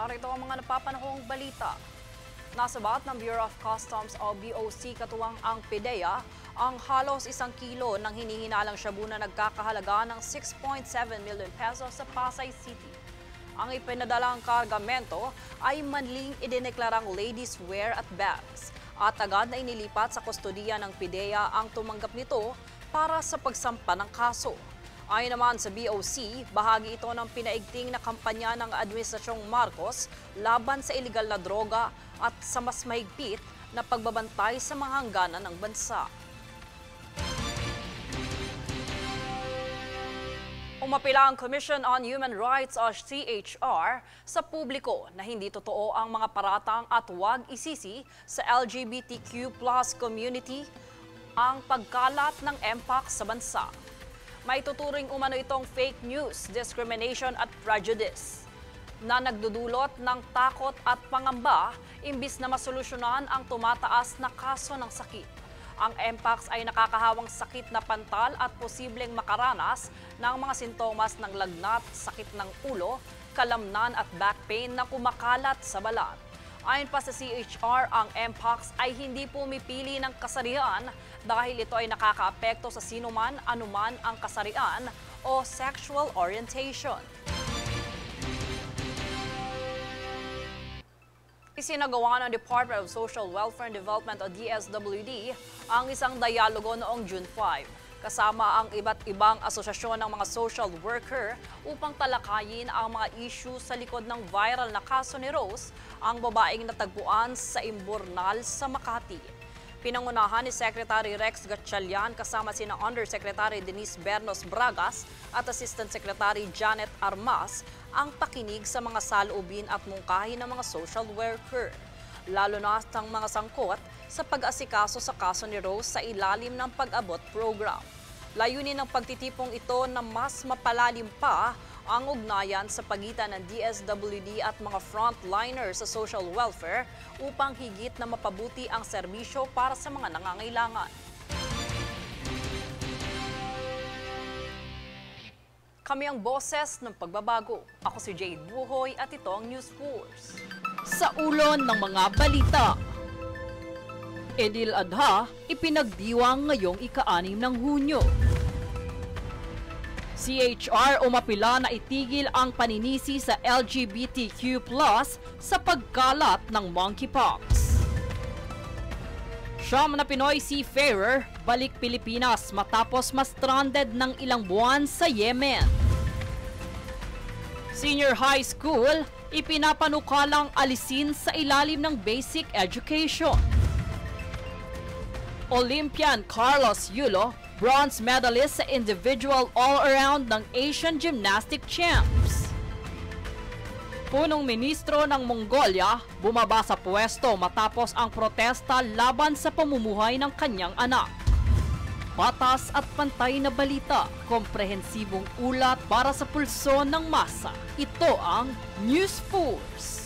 Narito ang mga napapanahong balita. Nasabat ng Bureau of Customs o BOC katuwang ang PIDEA ang halos 1 kilo ng hinihinalang shabu na nagkakahalaga ng 6.7 million pesos sa Pasay City. Ang ipinadalang kargamento ay manling idineklarang ladies wear at bags at agad na inilipat sa kustodiya ng PIDEA ang tumanggap nito para sa pagsampa ng kaso. Ayon naman sa BOC, bahagi ito ng pinaigting na kampanya ng Administrasyong Marcos laban sa iligal na droga at sa mas mahigpit na pagbabantay sa mga hangganan ng bansa. Umapila ang Commission on Human Rights o CHR sa publiko na hindi totoo ang mga paratang at huwag isisi sa LGBTQ+ community ang pagkalat ng MPOX sa bansa. May tuturing umano itong fake news, discrimination at prejudice na nagdudulot ng takot at pangamba imbis na masolusyonan ang tumataas na kaso ng sakit. Ang MPOX ay nakakahawang sakit na pantal at posibleng makaranas ng mga sintomas ng lagnat, sakit ng ulo, kalamnan at back pain na kumakalat sa balat. Ayon pa sa CHR, ang MPOX ay hindi pumipili ng kasarian dahil ito ay nakakaapekto sa sinuman, anuman ang kasarian o sexual orientation. Isinagawa ng Department of Social Welfare and Development o DSWD ang isang dialogo noong June 5. Kasama ang iba't ibang asosasyon ng mga social worker upang talakayin ang mga issue sa likod ng viral na kaso ni Rose, ang babaeng natagpuan sa Imbornal sa Makati. Pinangunahan ni Secretary Rex Gatchalian kasama sina Undersecretary Denise Bernos Bragas at Assistant Secretary Janet Armas ang pakinig sa mga saloobin at mungkahi ng mga social worker, lalo na ang mga sangkot sa pag-asikaso sa kaso ni Rose sa ilalim ng pag-abot program. Layunin ng pagtitipong ito na mas mapalalim pa ang ugnayan sa pagitan ng DSWD at mga frontliners sa social welfare upang higit na mapabuti ang serbisyo para sa mga nangangailangan. Kami ang boses ng pagbabago. Ako si Jade Buhoy at ito ang News Force. Sa ulo ng mga balita, Idil Adha ipinagdiwang ngayong ika-6 ng Hunyo. CHR umapila na itigil ang paninisi sa LGBTQ+ sa pagkalat ng monkeypox. Siyam na Pinoy seafarer balik Pilipinas matapos ma-stranded ng ilang buwan sa Yemen. Senior high school ipinapanukalang alisin sa ilalim ng basic education. Olympian Carlos Yulo, bronze medalist sa individual all-around ng Asian Gymnastic Champs. Punong ministro ng Mongolia bumaba sa pwesto matapos ang protesta laban sa pamumuhay ng kanyang anak. Patas at pantay na balita, komprehensibong ulat para sa pulso ng masa. Ito ang News Force.